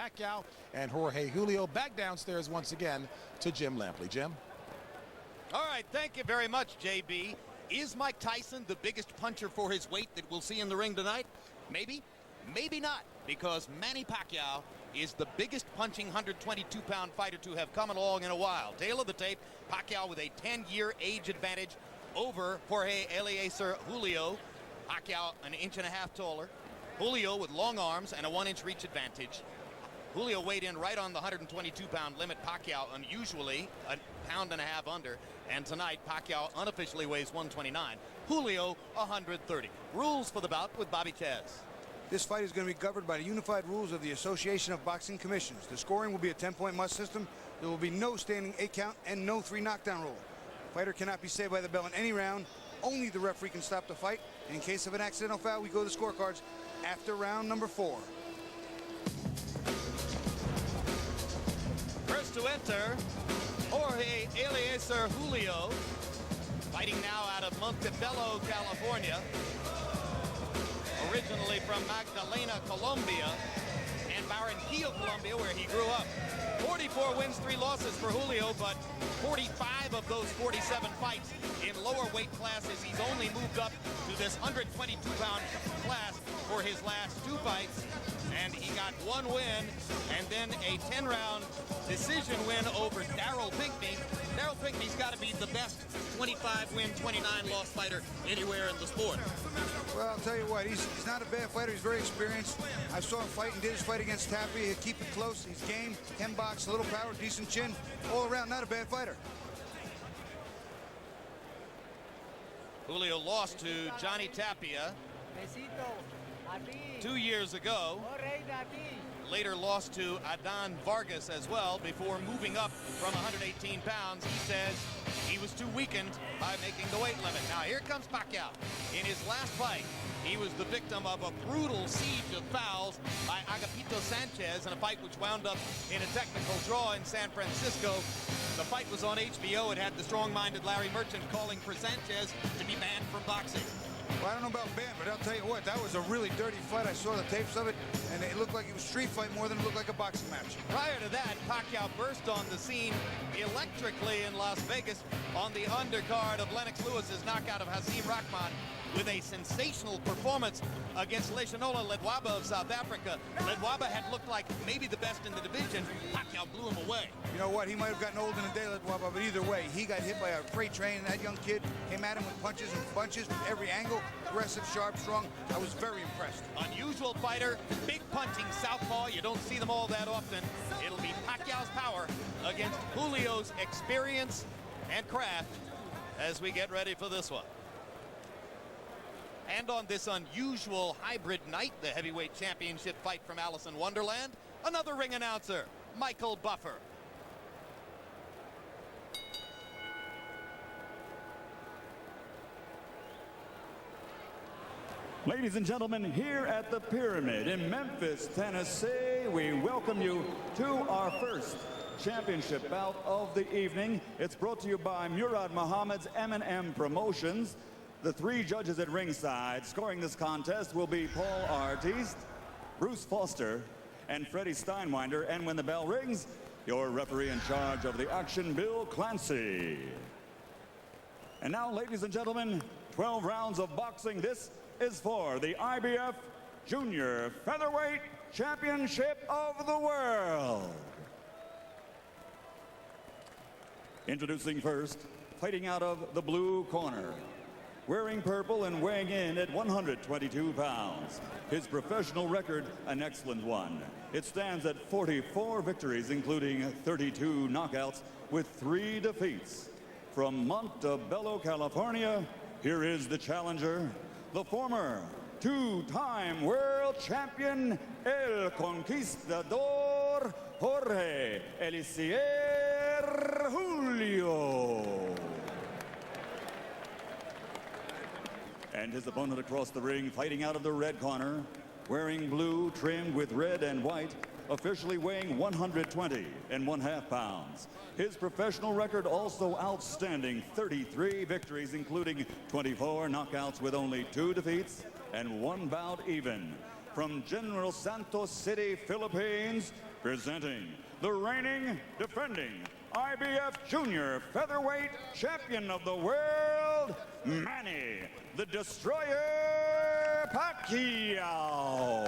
Pacquiao and Jorge Julio. Back downstairs once again to Jim Lampley. Jim? All right, thank you very much, JB. Is Mike Tyson the biggest puncher for his weight that we'll see in the ring tonight? Maybe, maybe not, because Manny Pacquiao is the biggest punching 122-pound fighter to have come along in a while. Tail of the tape, Pacquiao with a 10-year age advantage over Jorge Eliecer Julio. Pacquiao an inch and a half taller. Julio with long arms and a 1-inch reach advantage. Julio weighed in right on the 122-pound limit. Pacquiao unusually a pound and a half under. And tonight, Pacquiao unofficially weighs 129. Julio, 130. Rules for the bout with Bobby Chaz. This fight is going to be governed by the unified rules of the Association of Boxing Commissions. The scoring will be a 10-point must system. There will be no standing 8 count and no 3 knockdown rule. Fighter cannot be saved by the bell in any round. Only the referee can stop the fight. And in case of an accidental foul, we go to the scorecards after round number 4. First to enter, Jorge Eliecer Julio, fighting now out of Montebello, California. Originally from Magdalena, Colombia, and Barranquilla, Colombia, where he grew up. 44 wins, 3 losses for Julio, but 45 of those 47 fights in lower weight classes. He's only moved up to this 122-pound class for his last 2 fights, and he got 1 win and then a 10-round decision win over Daryl Pinckney. Daryl Pinckney's got to be the best 25-win, 29-loss fighter anywhere in the sport. Well, I'll tell you what, he's not a bad fighter. He's very experienced. I saw him fight and did his fight against Tapia. He'll keep it close. He's game, can box, a little power, decent chin. All around, not a bad fighter. Julio lost to Johnny Tapia 2 years ago. Later lost to Adan Vargas as well before moving up from 118 pounds. He says he was too weakened by making the weight limit. Now here comes Pacquiao. In his last fight, he was the victim of a brutal siege of fouls by Agapito Sanchez in a fight which wound up in a technical draw in San Francisco. The fight was on HBO. It had the strong-minded Larry Merchant calling for Sanchez to be banned from boxing. Well, I don't know about banned, but I'll tell you what, that was a really dirty fight. I saw the tapes of it, and it looked like it was street fight more than it looked like a boxing match. Prior to that, Pacquiao burst on the scene electrically in Las Vegas on the undercard of Lennox Lewis's knockout of Hasim Rahman with a sensational performance against Leshanola Ledwaba of South Africa. Ledwaba had looked like maybe the best in the division. Pacquiao blew him away. You know what? He might have gotten old in a day, Ledwaba, but either way, he got hit by a freight train, and that young kid came at him with punches and bunches from every angle. Aggressive, sharp, strong. I was very impressed. Unusual fighter, big punching southpaw. You don't see them all that often. It'll be Pacquiao's power against Julio's experience and craft as we get ready for this one. And on this unusual hybrid night, the heavyweight championship fight from Alice in Wonderland, another ring announcer, Michael Buffer. Ladies and gentlemen, here at the Pyramid in Memphis, Tennessee, we welcome you to our first championship bout of the evening. It's brought to you by Murad Muhammad's M&M Promotions. The 3 judges at ringside scoring this contest will be Paul Artiste, Bruce Foster, and Freddie Steinwinder. And when the bell rings, your referee in charge of the action, Bill Clancy. And now, ladies and gentlemen, 12 rounds of boxing. This is for the IBF Junior Featherweight Championship of the World. Introducing first, fighting out of the blue corner, wearing purple and weighing in at 122 pounds. His professional record, an excellent one. It stands at 44 victories, including 32 knockouts with 3 defeats. From Montebello, California, here is the challenger, the former 2-time world champion, El Conquistador, Jorge Eliecer Julio. And his opponent across the ring, fighting out of the red corner, wearing blue trimmed with red and white, officially weighing 120.5 pounds. His professional record also outstanding, 33 victories, including 24 knockouts with only 2 defeats and 1 bout even. from General Santos City, Philippines, presenting the reigning, defending IBF Junior Featherweight Champion of the World, Manny the Destroyer Pacquiao.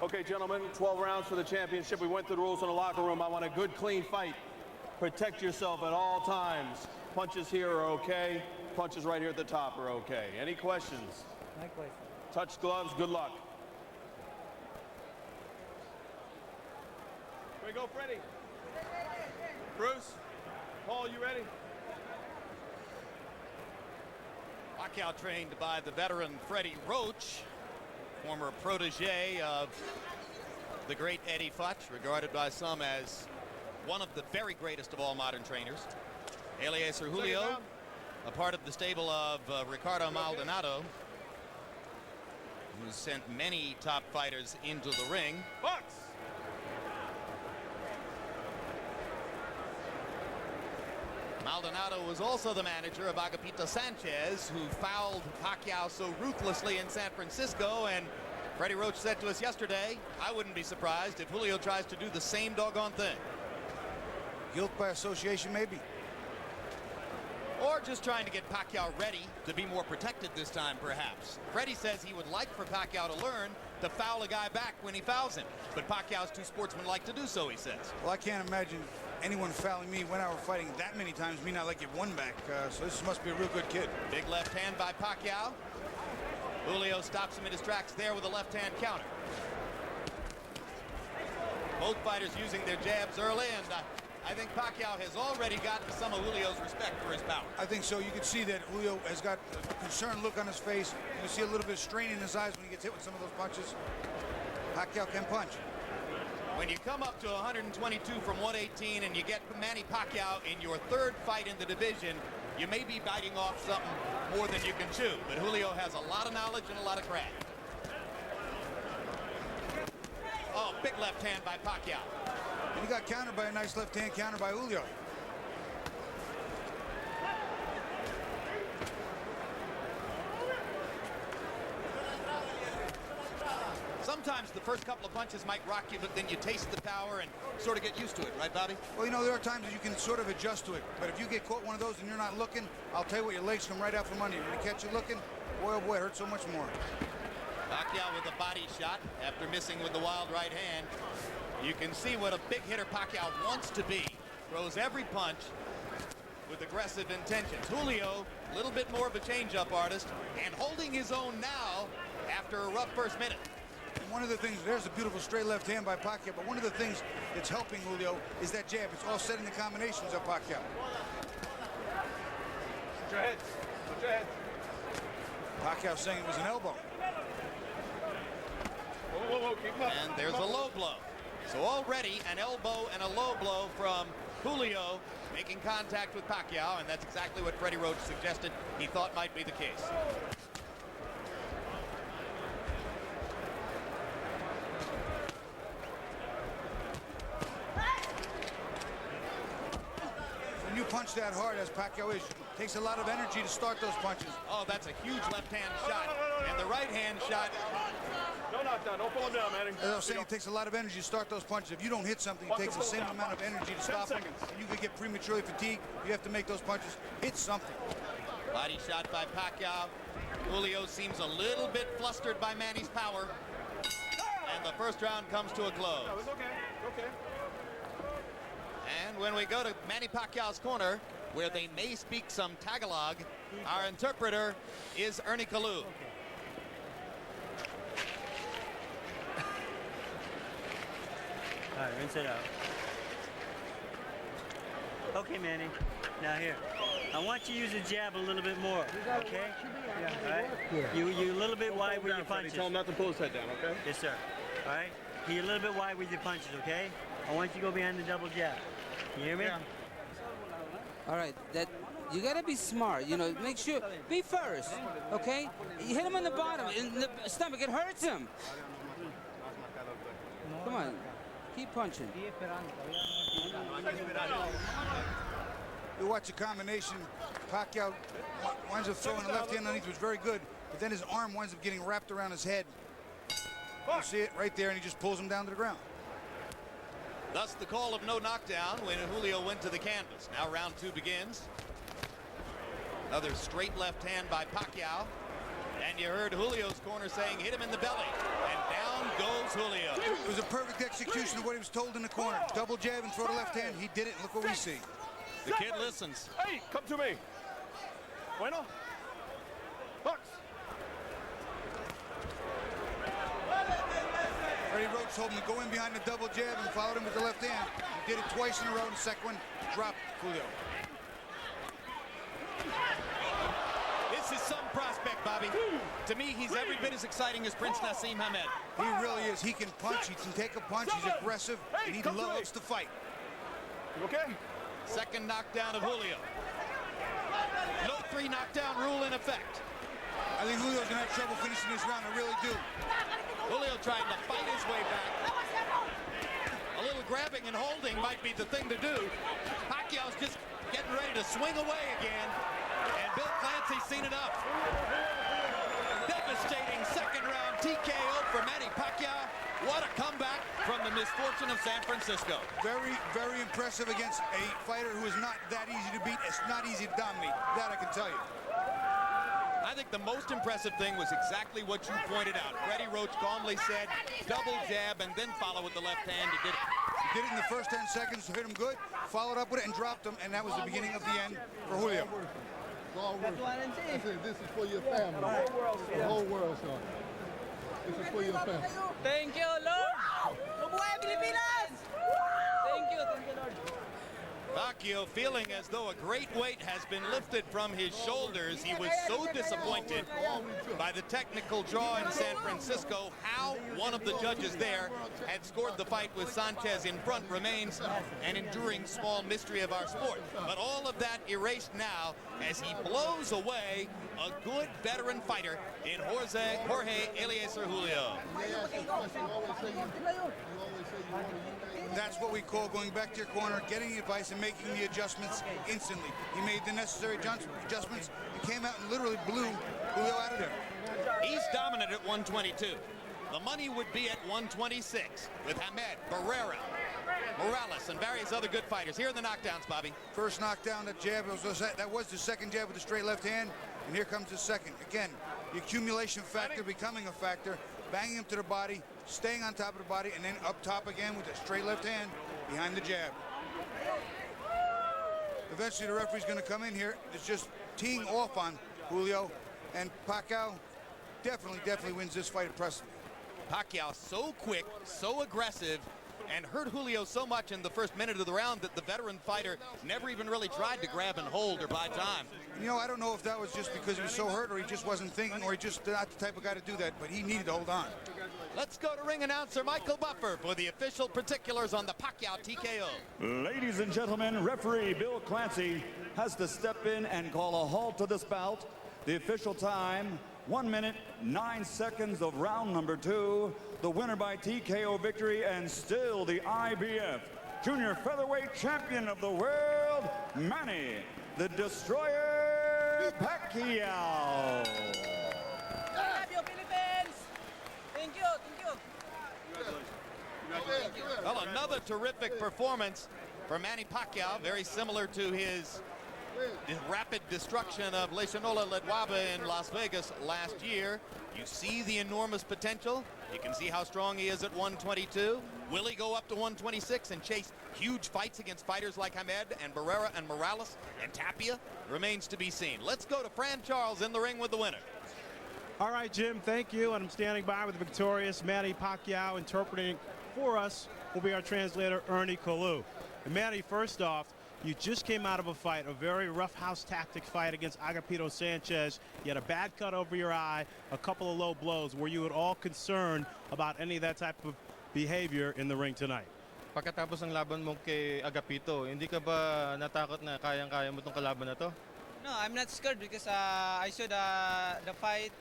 Okay, gentlemen, 12 rounds for the championship. We went through the rules in the locker room. I want a good, clean fight. Protect yourself at all times. Punches here are okay. Punches right here at the top are okay. Any questions? No question. Touch gloves. Good luck. Here we go, Freddie. Bruce, Paul, you ready? Pacquiao trained by the veteran Freddie Roach, former protege of the great Eddie Futch, regarded by some as one of the very greatest of all modern trainers. Eliecer Julio, a part of the stable of Ricardo Maldonado, who sent many top fighters into the ring. Box. Maldonado was also the manager of Agapito Sanchez, who fouled Pacquiao so ruthlessly in San Francisco, and Freddie Roach said to us yesterday, I wouldn't be surprised if Julio tries to do the same doggone thing. Guilt by association, maybe. Or just trying to get Pacquiao ready to be more protected this time, perhaps. Freddie says he would like for Pacquiao to learn to foul a guy back when he fouls him. But Pacquiao's too sportsmanlike to do so, he says. Well, I can't imagine anyone fouling me when I were fighting that many times, me not like it one back. So this must be a real good kid. Big left hand by Pacquiao. Julio stops him in his tracks there with a left hand counter. Both fighters using their jabs early, and I think Pacquiao has already gotten some of Julio's respect for his power. I think so. You can see that Julio has got a concerned look on his face. You can see a little bit of strain in his eyes when he gets hit with some of those punches. Pacquiao can punch. When you come up to 122 from 118 and you get Manny Pacquiao in your third fight in the division, you may be biting off something more than you can chew. But Julio has a lot of knowledge and a lot of craft. Oh, big left hand by Pacquiao. And he got countered by a nice left hand counter by Julio. Sometimes the first couple of punches might rock you, but then you taste the power and sort of get used to it, right, Bobby? Well, you know, there are times that you can sort of adjust to it. But if you get caught one of those and you're not looking, I'll tell you what, your legs come right out from under you. When you catch you looking, boy, oh boy, it hurts so much more. Pacquiao with a body shot after missing with the wild right hand. You can see what a big hitter Pacquiao wants to be. Throws every punch with aggressive intentions. Julio, a little bit more of a change-up artist, and holding his own now after a rough first minute. And one of the things, there's a beautiful straight left hand by Pacquiao, but one of the things that's helping Julio is that jab. It's all setting the combinations of Pacquiao. Put your heads. Put your heads. Pacquiao saying it was an elbow. Whoa, whoa, whoa. Keep him up. And there's a low blow. So already an elbow and a low blow from Julio making contact with Pacquiao, and that's exactly what Freddie Roach suggested he thought might be the case. When you punch that hard, as Pacquiao is, it takes a lot of energy to start those punches. Oh, that's a huge left-hand shot, and the right-hand shot. Don't knock down. Don't pull him down, Manny. As I was saying, it takes a lot of energy to start those punches. If you don't hit something, it takes the same amount of energy to stop them. And you could get prematurely fatigued. You have to make those punches hit something. Body shot by Pacquiao. Julio seems a little bit flustered by Manny's power. And the first round comes to a close. No, it's okay. Okay. And when we go to Manny Pacquiao's corner, where they may speak some Tagalog, our interpreter is Ernie Kalu. All right, rinse it out. Okay, Manny. Now here. I want you to use the jab a little bit more. Okay? Yeah. All right? Yeah. You a little bit wide with your punches. Tell him not to pull his head down, okay? Yes, sir. All right? You're a little bit wide with your punches, okay? I want you to go behind the double jab. You hear me? Yeah. All right, that you gotta be smart. You know, make sure be first, okay? You hit him on the bottom, in the stomach. It hurts him. Come on, keep punching. You watch the combination. Pacquiao winds up throwing the left hand underneath, which was very good, but then his arm winds up getting wrapped around his head. You see it right there, and he just pulls him down to the ground. Thus the call of no knockdown when Julio went to the canvas. Now round 2 begins. Another straight left hand by Pacquiao. And you heard Julio's corner saying, hit him in the belly. And down goes Julio. It was a perfect execution of what he was told in the corner. Double jab and throw the left hand. He did it. Look what we see. The kid listens. Hey, come to me. Bueno. Box. Freddie Roach told him to go in behind the double jab and followed him with the left hand. He did it twice in a row. In the second one, dropped Julio. This is some prospect, Bobby. To me, he's every bit as exciting as Prince Nassim Hamed. He really is. He can punch. He can take a punch. He's aggressive, and he loves to fight. You okay? Second knockdown of Julio. No 3 knockdown rule in effect. I think Julio's going to have trouble finishing this round. I really do. Julio trying to fight his way back. A little grabbing and holding might be the thing to do. Pacquiao's just getting ready to swing away again. And Bill Clancy's seen enough. Devastating second round TKO for Manny Pacquiao. What a comeback from the misfortune of San Francisco. Very, very impressive against a fighter who is not that easy to beat. It's not easy to dominate. That I can tell you. I think the most impressive thing was exactly what you pointed out. Freddie Roach calmly said, double jab and then follow with the left hand. He did it. He did it in the first 10 seconds, hit him good, followed up with it and dropped him, and that was the beginning of the end for Julio. I said, this is for your family. The whole world, son. This is for your family. Thank you, Lord. Mabuhay Pilipinas! Thank you, Lord. Pacquiao feeling as though a great weight has been lifted from his shoulders. He was so disappointed by the technical draw in San Francisco. How one of the judges there had scored the fight with Sanchez in front remains an enduring small mystery of our sport. But all of that erased now as he blows away a good veteran fighter in Jorge Eliecer Julio. That's what we call going back to your corner, getting the advice, and making the adjustments instantly. He made the necessary adjustments and came out and literally blew Julio out of there. He's dominant at 122. The money would be at 126 with Hamed, Barrera, Morales, and various other good fighters. Here are the knockdowns, Bobby. First knockdown, that jab, that was the second jab with the straight left hand, and here comes the second. Again, the accumulation factor becoming a factor, banging him to the body, staying on top of the body, and then up top again with a straight left hand behind the jab. Eventually the referee's going to come in here. It's just teeing off on Julio, and Pacquiao definitely wins this fight impressively. Pacquiao so quick, so aggressive, and hurt Julio so much in the first minute of the round that the veteran fighter never even really tried to grab and hold or buy time. You know, I don't know if that was just because he was so hurt or he just wasn't thinking or he just not the type of guy to do that, but he needed to hold on. Let's go to ring announcer Michael Buffer for the official particulars on the Pacquiao TKO. Ladies and gentlemen, referee Bill Clancy has to step in and call a halt to this bout. The official time, 1 minute, 9 seconds of round number 2. The winner by TKO victory and still the IBF Junior Featherweight Champion of the world, Manny the Destroyer Pacquiao. Thank you. Well, another terrific performance for Manny Pacquiao, very similar to his rapid destruction of Leishanola Ledwaba in Las Vegas last year. You see the enormous potential. You can see how strong he is at 122. Will he go up to 126 and chase huge fights against fighters like Hamed and Barrera and Morales and Tapia? Remains to be seen. Let's go to Fran Charles in the ring with the winner. All right, Jim, thank you. And I'm standing by with the victorious Manny Pacquiao. Interpreting for us will be our translator, Ernie Kalu. And Manny, first off, you just came out of a fight, a very rough house tactic fight against Agapito Sanchez. You had a bad cut over your eye, a couple of low blows. Were you at all concerned about any of that type of behavior in the ring tonight? Pagkatapos ng laban mo kay Agapito, hindi ka ba natakot na kayang-kaya mo tong kalaban na to? No, I'm not scared because I saw the fight,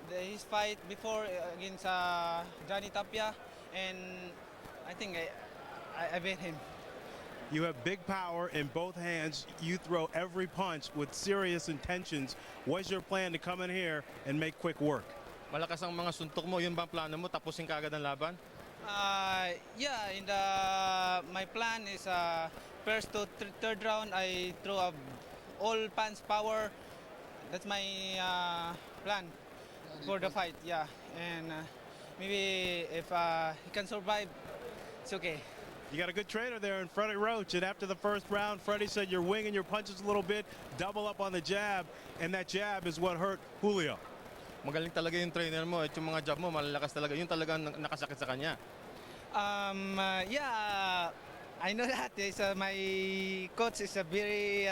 his fight before against Johnny Tapia, and I think I beat him. You have big power in both hands. You throw every punch with serious intentions. What's your plan to come in here and make quick work? Malakas ang mga suntok mo, yun ba ang plano mo? Tapusin ka agad ang laban? Yeah, my plan is first to third round I throw up all punch power. That's my plan for the fight. Yeah, and maybe if he can survive, it's okay. You got a good trainer there in Freddie Roach, and after the first round, Freddie said you're winging your punches a little bit, double up on the jab, and that jab is what hurt Julio. Magaling talaga yung trainer mo at yung mga jab mo malalakas talaga. Yun talaga nakasakit sa kanya. Yeah, I know that. My coach is a very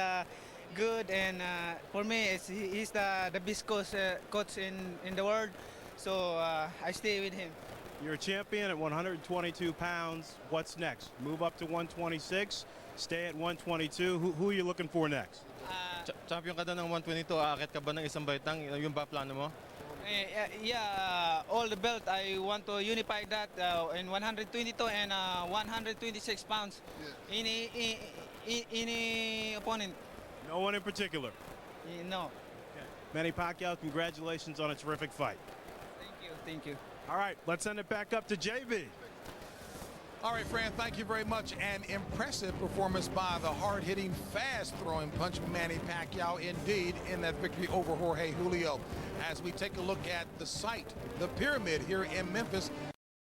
good, and for me, he's the best coach in the world. So I stay with him. You're a champion at 122 pounds. What's next? Move up to 126, stay at 122. Who are you looking for next? Champion ka na ng 122, aakit ka ba ng isang baitang? Yung ba plano mo? Yeah, all the belt, I want to unify that in 122 and 126 pounds. Yeah. Any opponent? No one in particular. No. Okay. Manny Pacquiao, congratulations on a terrific fight. Thank you. All right, let's send it back up to JB. All right, Fran, thank you very much. An impressive performance by the hard-hitting, fast-throwing punch Manny Pacquiao, indeed, in that victory over Jorge Julio. As we take a look at the site, the Pyramid here in Memphis,